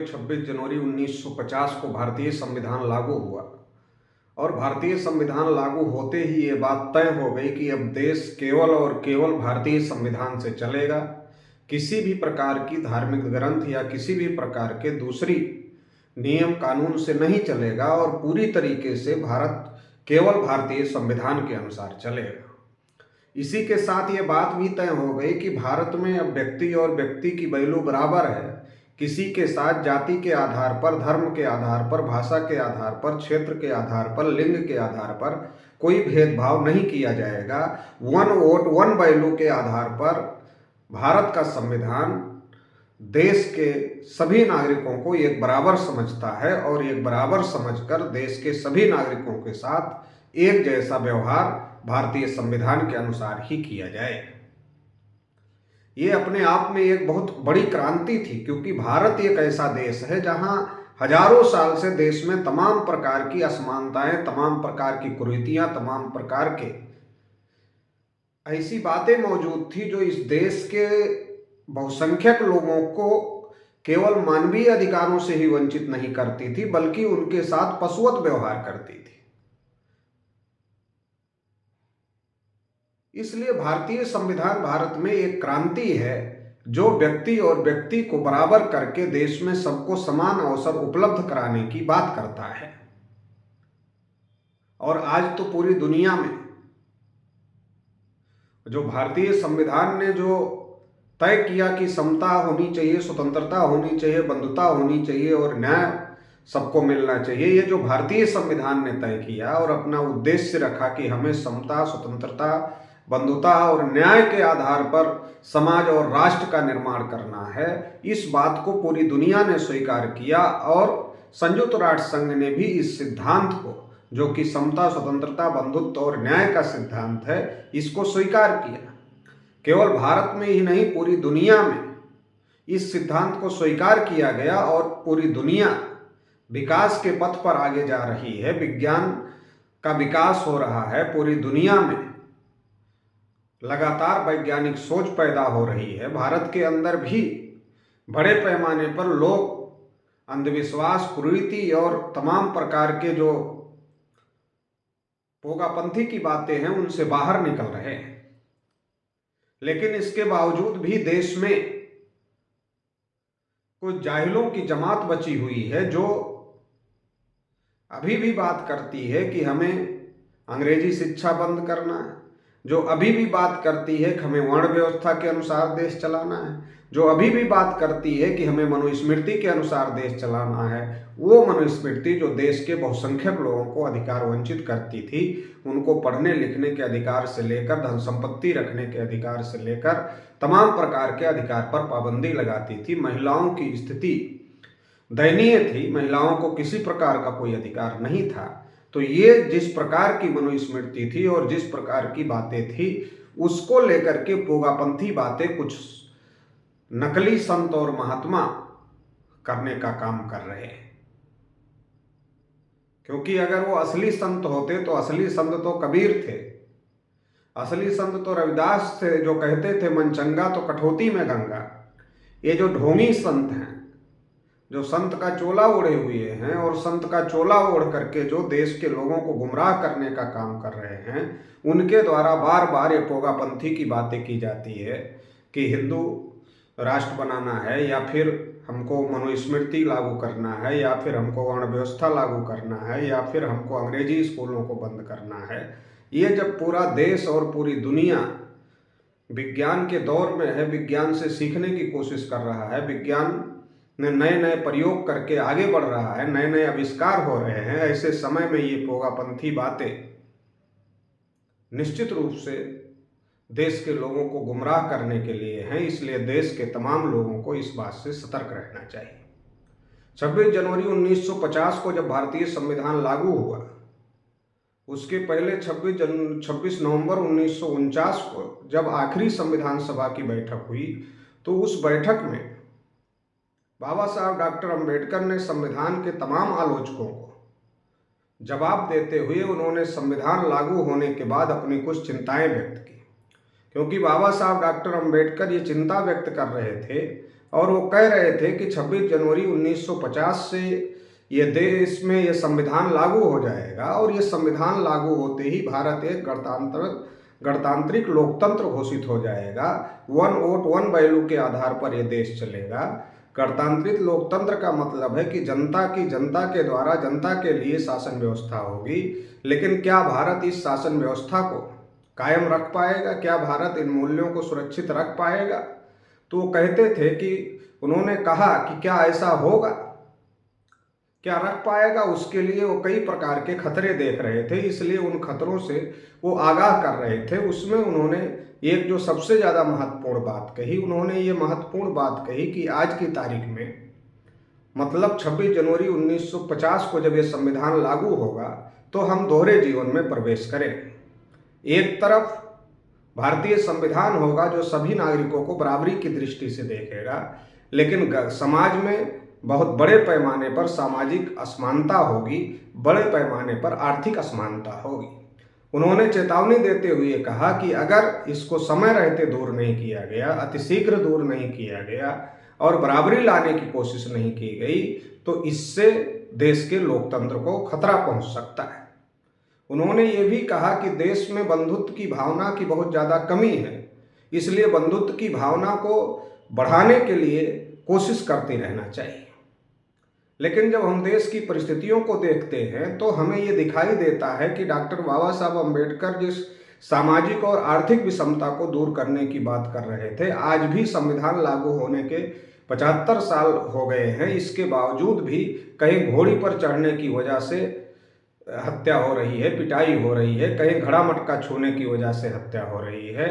26 जनवरी 1950 को भारतीय संविधान लागू हुआ और भारतीय संविधान लागू होते ही ये बात तय हो गई कि अब देश केवल और केवल भारतीय संविधान से चलेगा। किसी भी प्रकार की धार्मिक ग्रंथ या किसी भी प्रकार के दूसरी नियम कानून से नहीं चलेगा और पूरी तरीके से भारत केवल भारतीय संविधान के अनुसार चलेगा। इसी के साथ ये बात भी तय हो गई कि भारत में अब व्यक्ति और व्यक्ति की वैल्यू बराबर है। किसी के साथ जाति के आधार पर, धर्म के आधार पर, भाषा के आधार पर, क्षेत्र के आधार पर, लिंग के आधार पर कोई भेदभाव नहीं किया जाएगा। वन वोट वन वैल्यू के आधार पर भारत का संविधान देश के सभी नागरिकों को एक बराबर समझता है और एक बराबर समझकर देश के सभी नागरिकों के साथ एक जैसा व्यवहार भारतीय संविधान के अनुसार ही किया जाए। ये अपने आप में एक बहुत बड़ी क्रांति थी, क्योंकि भारत एक ऐसा देश है जहां हजारों साल से देश में तमाम प्रकार की असमानताएं, तमाम प्रकार की कुरीतियां, तमाम प्रकार के ऐसी बातें मौजूद थी जो इस देश के बहुसंख्यक लोगों को केवल मानवीय अधिकारों से ही वंचित नहीं करती थी, बल्कि उनके साथ पशुवत व्यवहार करती थी। इसलिए भारतीय संविधान भारत में एक क्रांति है जो व्यक्ति और व्यक्ति को बराबर करके देश में सबको समान अवसर उपलब्ध कराने की बात करता है। और आज तो पूरी दुनिया में जो भारतीय संविधान ने जो तय किया कि समता होनी चाहिए, स्वतंत्रता होनी चाहिए, बंधुता होनी चाहिए और न्याय सबको मिलना चाहिए, ये जो भारतीय संविधान ने तय किया और अपना उद्देश्य रखा कि हमें समता, स्वतंत्रता, बंधुता और न्याय के आधार पर समाज और राष्ट्र का निर्माण करना है, इस बात को पूरी दुनिया ने स्वीकार किया। और संयुक्त राष्ट्र संघ ने भी इस सिद्धांत को, जो कि समता, स्वतंत्रता, बंधुत्व और न्याय का सिद्धांत है, इसको स्वीकार किया। केवल भारत में ही नहीं, पूरी दुनिया में इस सिद्धांत को स्वीकार किया गया और पूरी दुनिया विकास के पथ पर आगे जा रही है। विज्ञान का विकास हो रहा है, पूरी दुनिया में लगातार वैज्ञानिक सोच पैदा हो रही है। भारत के अंदर भी बड़े पैमाने पर लोग अंधविश्वास, कुरीति और तमाम प्रकार के जो पोगापंथी की बातें हैं उनसे बाहर निकल रहे हैं। लेकिन इसके बावजूद भी देश में कुछ जाहिलों की जमात बची हुई है जो अभी भी बात करती है कि हमें अंग्रेजी शिक्षा बंद करना है, जो अभी भी बात करती है कि हमें वर्ण व्यवस्था के अनुसार देश चलाना है, जो अभी भी बात करती है कि हमें मनुस्मृति के अनुसार देश चलाना है। वो मनुस्मृति जो देश के बहुसंख्यक लोगों को अधिकार वंचित करती थी, उनको पढ़ने लिखने के अधिकार से लेकर धन संपत्ति रखने के अधिकार से लेकर तमाम प्रकार के अधिकार पर पाबंदी लगाती थी। महिलाओं की स्थिति दयनीय थी, महिलाओं को किसी प्रकार का कोई अधिकार नहीं था। तो ये जिस प्रकार की मनुस्मृति थी और जिस प्रकार की बातें थी, उसको लेकर के पोगापंथी बातें कुछ नकली संत और महात्मा करने का काम कर रहे हैं। क्योंकि अगर वो असली संत होते तो असली संत तो कबीर थे, असली संत तो रविदास थे, जो कहते थे मन चंगा तो कठौती में गंगा। ये जो ढोंगी संत हैं, जो संत का चोला ओढ़े हुए हैं और संत का चोला ओढ़ करके जो देश के लोगों को गुमराह करने का काम कर रहे हैं, उनके द्वारा बार बार ये पोगापंथी की बातें की जाती है कि हिंदू राष्ट्र बनाना है, या फिर हमको मनुस्मृति लागू करना है, या फिर हमको वर्ण व्यवस्था लागू करना है, या फिर हमको अंग्रेजी स्कूलों को बंद करना है। ये जब पूरा देश और पूरी दुनिया विज्ञान के दौर में है, विज्ञान से सीखने की कोशिश कर रहा है, विज्ञान में नए नए प्रयोग करके आगे बढ़ रहा है, नए नए आविष्कार हो रहे हैं, ऐसे समय में ये पोगापंथी बातें निश्चित रूप से देश के लोगों को गुमराह करने के लिए हैं। इसलिए देश के तमाम लोगों को इस बात से सतर्क रहना चाहिए। 26 जनवरी 1950 को जब भारतीय संविधान लागू हुआ, उसके पहले 26 नवंबर 1949 को जब आखिरी संविधान सभा की बैठक हुई, तो उस बैठक में बाबा साहब डॉक्टर अंबेडकर ने संविधान के तमाम आलोचकों को जवाब देते हुए उन्होंने संविधान लागू होने के बाद अपनी कुछ चिंताएं व्यक्त की। क्योंकि बाबा साहब डॉक्टर अंबेडकर ये चिंता व्यक्त कर रहे थे और वो कह रहे थे कि 26 जनवरी 1950 से ये देश में ये संविधान लागू हो जाएगा और ये संविधान लागू होते ही भारत एक गणतांत्रिक लोकतंत्र घोषित हो जाएगा। वन वोट वन वैल्यू के आधार पर यह देश चलेगा। गणतांत्रिक लोकतंत्र का मतलब है कि जनता के द्वारा जनता के लिए शासन व्यवस्था होगी। लेकिन क्या भारत इस शासन व्यवस्था को कायम रख पाएगा? क्या भारत इन मूल्यों को सुरक्षित रख पाएगा? तो वो कहते थे कि उन्होंने कहा कि क्या ऐसा होगा, क्या रख पाएगा? उसके लिए वो कई प्रकार के खतरे देख रहे थे, इसलिए उन खतरों से वो आगाह कर रहे थे। उसमें उन्होंने एक जो सबसे ज़्यादा महत्वपूर्ण बात कही, उन्होंने ये महत्वपूर्ण बात कही कि आज की तारीख में, मतलब 26 जनवरी 1950 को जब ये संविधान लागू होगा तो हम दोहरे जीवन में प्रवेश करें। एक तरफ भारतीय संविधान होगा जो सभी नागरिकों को बराबरी की दृष्टि से देखेगा, लेकिन समाज में बहुत बड़े पैमाने पर सामाजिक असमानता होगी, बड़े पैमाने पर आर्थिक असमानता होगी। उन्होंने चेतावनी देते हुए कहा कि अगर इसको समय रहते दूर नहीं किया गया, अतिशीघ्र दूर नहीं किया गया और बराबरी लाने की कोशिश नहीं की गई तो इससे देश के लोकतंत्र को खतरा पहुंच सकता है। उन्होंने ये भी कहा कि देश में बंधुत्व की भावना की बहुत ज़्यादा कमी है, इसलिए बंधुत्व की भावना को बढ़ाने के लिए कोशिश करते रहना चाहिए। लेकिन जब हम देश की परिस्थितियों को देखते हैं तो हमें ये दिखाई देता है कि डॉक्टर बाबा साहब अम्बेडकर जिस सामाजिक और आर्थिक विषमता को दूर करने की बात कर रहे थे, आज भी संविधान लागू होने के 75 साल हो गए हैं, इसके बावजूद भी कहीं घोड़ी पर चढ़ने की वजह से हत्या हो रही है, पिटाई हो रही है, कहीं घड़ा मटका छूने की वजह से हत्या हो रही है।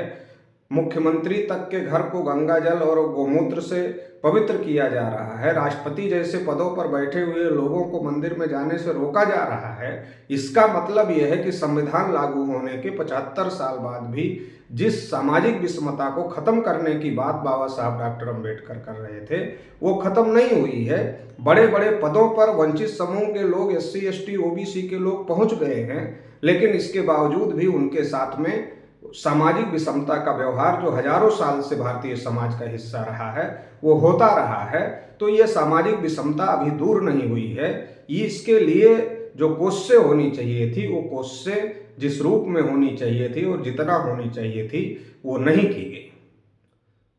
मुख्यमंत्री तक के घर को गंगा जल और गोमूत्र से पवित्र किया जा रहा है। राष्ट्रपति जैसे पदों पर बैठे हुए लोगों को मंदिर में जाने से रोका जा रहा है। इसका मतलब यह है कि संविधान लागू होने के 75 साल बाद भी जिस सामाजिक विषमता को खत्म करने की बात बाबा साहब डॉक्टर अम्बेडकर कर रहे थे वो खत्म नहीं हुई है। बड़े बड़े पदों पर वंचित समूह के लोग, SC ST OBC के लोग पहुंच गए हैं, लेकिन इसके बावजूद भी उनके साथ में सामाजिक विषमता का व्यवहार जो हजारों साल से भारतीय समाज का हिस्सा रहा है वो होता रहा है। तो ये सामाजिक विषमता अभी दूर नहीं हुई है। इसके लिए जो कोशिशें होनी चाहिए थी वो कोशिशें जिस रूप में होनी चाहिए थी और जितना होनी चाहिए थी वो नहीं की गई।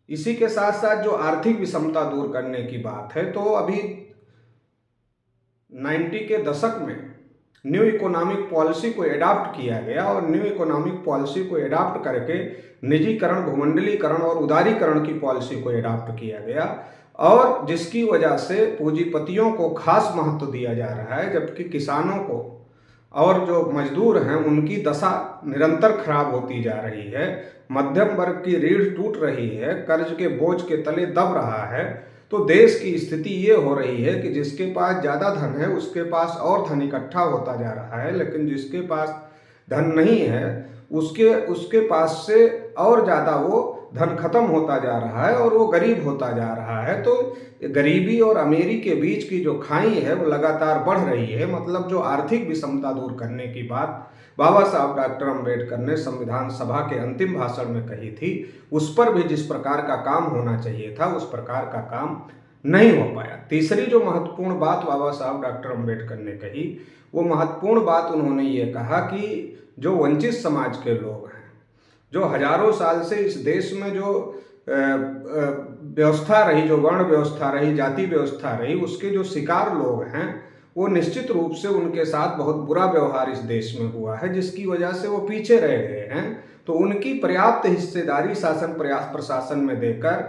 इसी के साथ साथ जो आर्थिक विषमता दूर करने की बात है, तो अभी 90 के दशक में न्यू इकोनॉमिक पॉलिसी को एडॉप्ट किया गया और न्यू इकोनॉमिक पॉलिसी को एडॉप्ट करके निजीकरण, भूमंडलीकरण और उदारीकरण की पॉलिसी को एडॉप्ट किया गया और जिसकी वजह से पूंजीपतियों को खास महत्व दिया जा रहा है, जबकि किसानों को और जो मजदूर हैं उनकी दशा निरंतर खराब होती जा रही है। मध्यम वर्ग की रीढ़ टूट रही है, कर्ज के बोझ के तले दब रहा है। तो देश की स्थिति ये हो रही है कि जिसके पास ज़्यादा धन है उसके पास और धन इकट्ठा होता जा रहा है, लेकिन जिसके पास धन नहीं है उसके पास से और ज़्यादा वो धन खत्म होता जा रहा है और वो गरीब होता जा रहा है। तो गरीबी और अमीरी के बीच की जो खाई है वो लगातार बढ़ रही है। मतलब जो आर्थिक विषमता दूर करने की बात बाबा साहब डॉक्टर अम्बेडकर ने संविधान सभा के अंतिम भाषण में कही थी, उस पर भी जिस प्रकार का काम होना चाहिए था उस प्रकार का काम नहीं हो पाया। तीसरी जो महत्वपूर्ण बात बाबा साहब डॉक्टर अम्बेडकर ने कही, वो महत्वपूर्ण बात उन्होंने ये कहा कि जो वंचित समाज के लोग हैं, जो हजारों साल से इस देश में जो व्यवस्था रही, जो वर्ण व्यवस्था रही, जाति व्यवस्था रही, उसके जो शिकार लोग हैं वो निश्चित रूप से उनके साथ बहुत बुरा व्यवहार इस देश में हुआ है, जिसकी वजह से वो पीछे रह गए हैं। तो उनकी पर्याप्त हिस्सेदारी शासन प्रशासन में देकर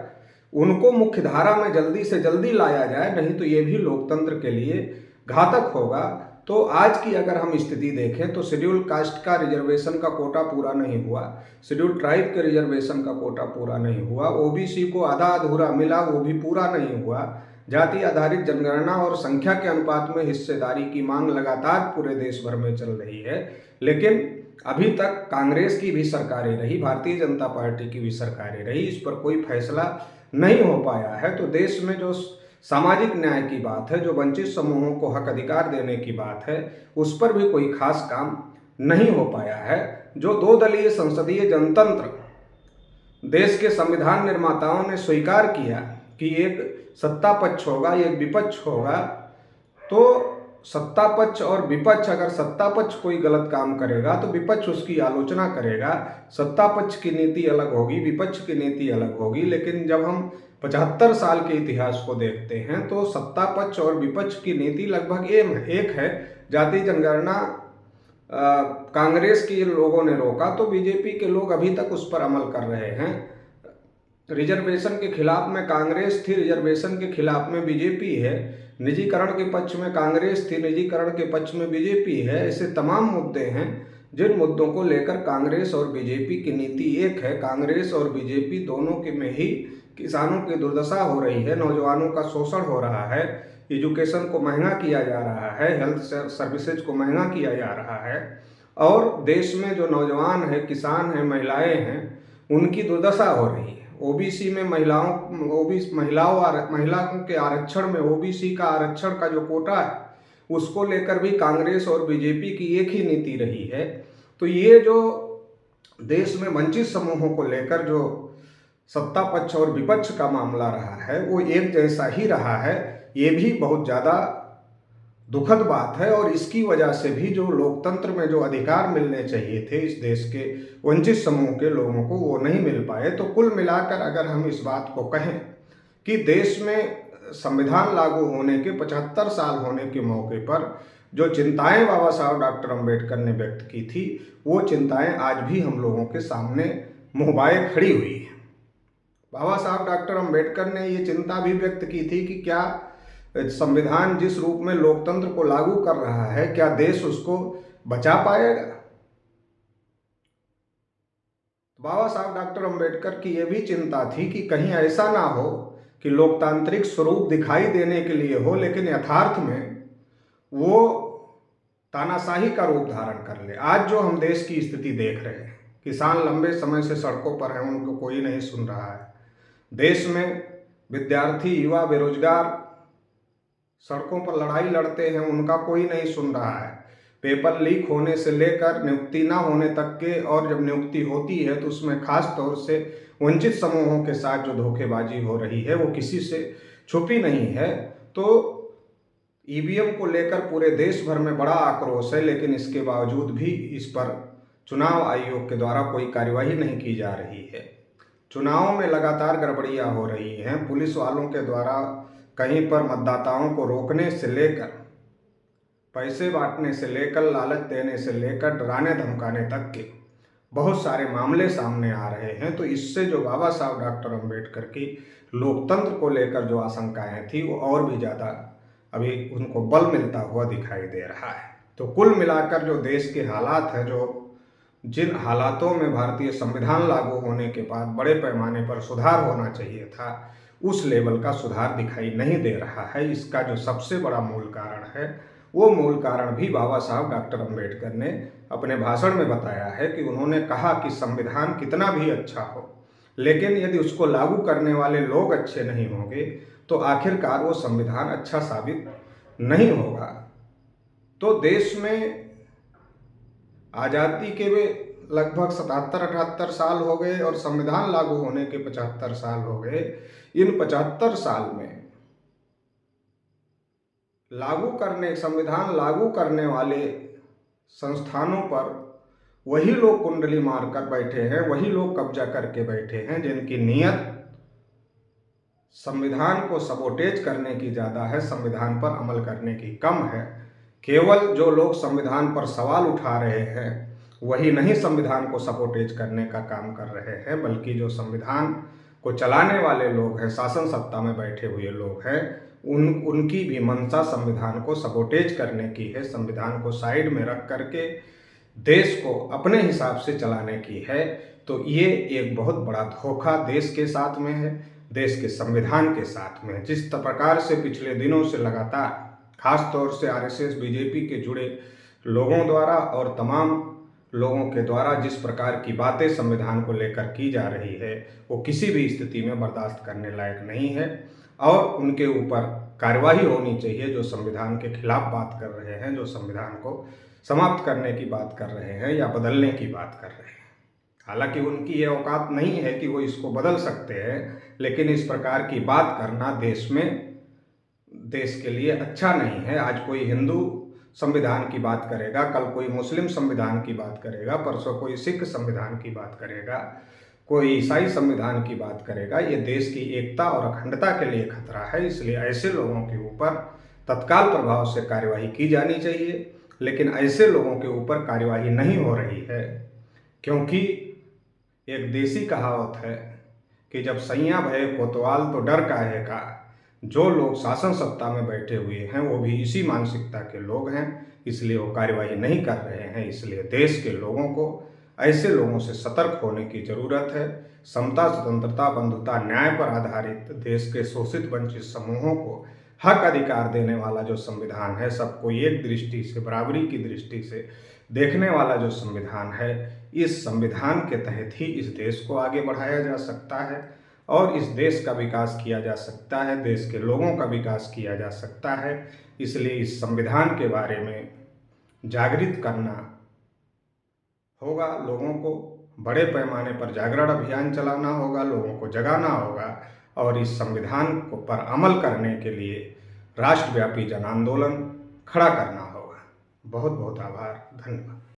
उनको मुख्य धारा में जल्दी से जल्दी लाया जाए, नहीं तो ये भी लोकतंत्र के लिए घातक होगा। तो आज की अगर हम स्थिति देखें तो शेड्यूल कास्ट का रिजर्वेशन का कोटा पूरा नहीं हुआ, शेड्यूल ट्राइब के रिजर्वेशन का कोटा पूरा नहीं हुआ, OBC को आधा अधूरा मिला वो भी पूरा नहीं हुआ, जाति आधारित जनगणना और संख्या के अनुपात में हिस्सेदारी की मांग लगातार पूरे देश भर में चल रही है। लेकिन अभी तक कांग्रेस की भी सरकारें रही, भारतीय जनता पार्टी की भी सरकारें रही, इस पर कोई फैसला नहीं हो पाया है। तो देश में जो सामाजिक न्याय की बात है, जो वंचित समूहों को हक अधिकार देने की बात है, उस पर भी कोई खास काम नहीं हो पाया है। जो 2 दलीय संसदीय जनतंत्र देश के संविधान निर्माताओं ने स्वीकार किया कि एक सत्ता पक्ष होगा, एक विपक्ष होगा। तो सत्ता पक्ष और विपक्ष, अगर सत्ता पक्ष कोई गलत काम करेगा तो विपक्ष उसकी आलोचना करेगा। सत्ता पक्ष की नीति अलग होगी, विपक्ष की नीति अलग होगी। लेकिन जब हम 75 साल के इतिहास को देखते हैं तो सत्ता पक्ष और विपक्ष की नीति लगभग एक है। जाति जनगणना कांग्रेस के लोगों ने रोका तो बीजेपी के लोग अभी तक उस पर अमल कर रहे हैं। रिजर्वेशन के खिलाफ में कांग्रेस थी, रिजर्वेशन के खिलाफ में बीजेपी है। निजीकरण के पक्ष में कांग्रेस थी, निजीकरण के पक्ष में बीजेपी है। ऐसे तमाम मुद्दे हैं जिन मुद्दों को लेकर कांग्रेस और बीजेपी की नीति एक है। कांग्रेस और बीजेपी दोनों के में ही किसानों की दुर्दशा हो रही है, नौजवानों का शोषण हो रहा है, एजुकेशन को महंगा किया जा रहा है, हेल्थ सर्विसेज को महंगा किया जा रहा है, और देश में जो नौजवान है, किसान हैं, महिलाएं हैं, उनकी दुर्दशा हो रही है। ओबीसी में महिलाओं के आरक्षण में ओबीसी का आरक्षण का जो कोटा है उसको लेकर भी कांग्रेस और बीजेपी की एक ही नीति रही है। तो ये जो देश में वंचित समूहों को लेकर जो सत्ता पक्ष और विपक्ष का मामला रहा है वो एक जैसा ही रहा है। ये भी बहुत ज़्यादा दुखद बात है और इसकी वजह से भी जो लोकतंत्र में जो अधिकार मिलने चाहिए थे इस देश के वंचित समूह के लोगों को वो नहीं मिल पाए। तो कुल मिलाकर अगर हम इस बात को कहें कि देश में संविधान लागू होने के 75 साल होने के मौके पर जो चिंताएं बाबा साहब डॉक्टर अम्बेडकर ने व्यक्त की थी वो चिंताएं आज भी हम लोगों के सामने मुहबाए खड़ी हुई हैं। बाबा साहब डॉक्टर अम्बेडकर ने ये चिंता भी व्यक्त की थी कि क्या संविधान जिस रूप में लोकतंत्र को लागू कर रहा है क्या देश उसको बचा पाएगा। बाबा साहब डॉक्टर अम्बेडकर की यह भी चिंता थी कि कहीं ऐसा ना हो कि लोकतांत्रिक स्वरूप दिखाई देने के लिए हो लेकिन यथार्थ में वो तानाशाही का रूप धारण कर ले। आज जो हम देश की स्थिति देख रहे हैं, किसान लंबे समय से सड़कों पर हैं, उनको कोई नहीं सुन रहा है। देश में विद्यार्थी, युवा, बेरोजगार सड़कों पर लड़ाई लड़ते हैं, उनका कोई नहीं सुन रहा है। पेपर लीक होने से लेकर नियुक्ति ना होने तक के, और जब नियुक्ति होती है तो उसमें खास तौर से वंचित समूहों के साथ जो धोखेबाजी हो रही है वो किसी से छुपी नहीं है। तो ईवीएम को लेकर पूरे देश भर में बड़ा आक्रोश है, लेकिन इसके बावजूद भी इस पर चुनाव आयोग के द्वारा कोई कार्यवाही नहीं की जा रही है। चुनावों में लगातार गड़बड़ियां हो रही हैं। पुलिस वालों के द्वारा कहीं पर मतदाताओं को रोकने से लेकर, पैसे बांटने से लेकर, लालच देने से लेकर, डराने धमकाने तक के बहुत सारे मामले सामने आ रहे हैं। तो इससे जो बाबा साहब डॉक्टर अम्बेडकर की लोकतंत्र को लेकर जो आशंकाएं थी वो और भी ज़्यादा अभी उनको बल मिलता हुआ दिखाई दे रहा है। तो कुल मिलाकर जो देश के हालात हैं, जो जिन हालातों में भारतीय संविधान लागू होने के बाद बड़े पैमाने पर सुधार होना चाहिए था, उस लेवल का सुधार दिखाई नहीं दे रहा है। इसका जो सबसे बड़ा मूल कारण है वो मूल कारण भी बाबा साहब डॉक्टर अम्बेडकर ने अपने भाषण में बताया है कि उन्होंने कहा कि संविधान कितना भी अच्छा हो लेकिन यदि उसको लागू करने वाले लोग अच्छे नहीं होंगे तो आखिरकार वो संविधान अच्छा साबित नहीं होगा। तो देश में आज़ादी के लगभग 77-78 साल हो गए और संविधान लागू होने के 75 साल हो गए। इन 75 साल में संविधान लागू करने वाले संस्थानों पर वही लोग कुंडली मारकर बैठे हैं, वही लोग कब्जा करके बैठे हैं जिनकी नीयत संविधान को सबोटेज करने की ज़्यादा है, संविधान पर अमल करने की कम है। केवल जो लोग संविधान पर सवाल उठा रहे हैं वही नहीं संविधान को सबोटेज करने का काम कर रहे हैं, बल्कि जो संविधान को चलाने वाले लोग हैं, शासन सत्ता में बैठे हुए लोग हैं, उनकी भी मंशा संविधान को सबोटेज करने की है, संविधान को साइड में रख करके देश को अपने हिसाब से चलाने की है। तो ये एक बहुत बड़ा धोखा देश के साथ में है, देश के संविधान के साथ में है। जिस प्रकार से पिछले दिनों से लगातार खास तौर से आरएसएस बीजेपी के जुड़े लोगों द्वारा और तमाम लोगों के द्वारा जिस प्रकार की बातें संविधान को लेकर की जा रही है वो किसी भी स्थिति में बर्दाश्त करने लायक नहीं है और उनके ऊपर कार्यवाही होनी चाहिए। जो संविधान के खिलाफ बात कर रहे हैं, जो संविधान को समाप्त करने की बात कर रहे हैं या बदलने की बात कर रहे हैं। हालांकि उनकी ये औकात नहीं है कि वो इसको बदल सकते हैं, लेकिन इस प्रकार की बात करना देश के लिए अच्छा नहीं है। आज कोई हिंदू संविधान की बात करेगा, कल कोई मुस्लिम संविधान की बात करेगा, परसों कोई सिख संविधान की बात करेगा, कोई ईसाई संविधान की बात करेगा। ये देश की एकता और अखंडता के लिए खतरा है। इसलिए ऐसे लोगों के ऊपर तत्काल प्रभाव से कार्यवाही की जानी चाहिए, लेकिन ऐसे लोगों के ऊपर कार्यवाही नहीं हो रही है, क्योंकि एक देसी कहावत है कि जब सैया भये कोतवाल तो डर काहे का। जो लोग शासन सत्ता में बैठे हुए हैं वो भी इसी मानसिकता के लोग हैं, इसलिए वो कार्यवाही नहीं कर रहे हैं। इसलिए देश के लोगों को ऐसे लोगों से सतर्क होने की ज़रूरत है। समता, स्वतंत्रता, बंधुता, न्याय पर आधारित देश के शोषित वंचित समूहों को हक अधिकार देने वाला जो संविधान है, सबको एक दृष्टि से, बराबरी की दृष्टि से देखने वाला जो संविधान है, इस संविधान के तहत ही इस देश को आगे बढ़ाया जा सकता है और इस देश का विकास किया जा सकता है, देश के लोगों का विकास किया जा सकता है। इसलिए इस संविधान के बारे में जागृत करना होगा, लोगों को बड़े पैमाने पर जागरण अभियान चलाना होगा, लोगों को जगाना होगा और इस संविधान को पर अमल करने के लिए राष्ट्रव्यापी जन आंदोलन खड़ा करना होगा। बहुत बहुत आभार, धन्यवाद।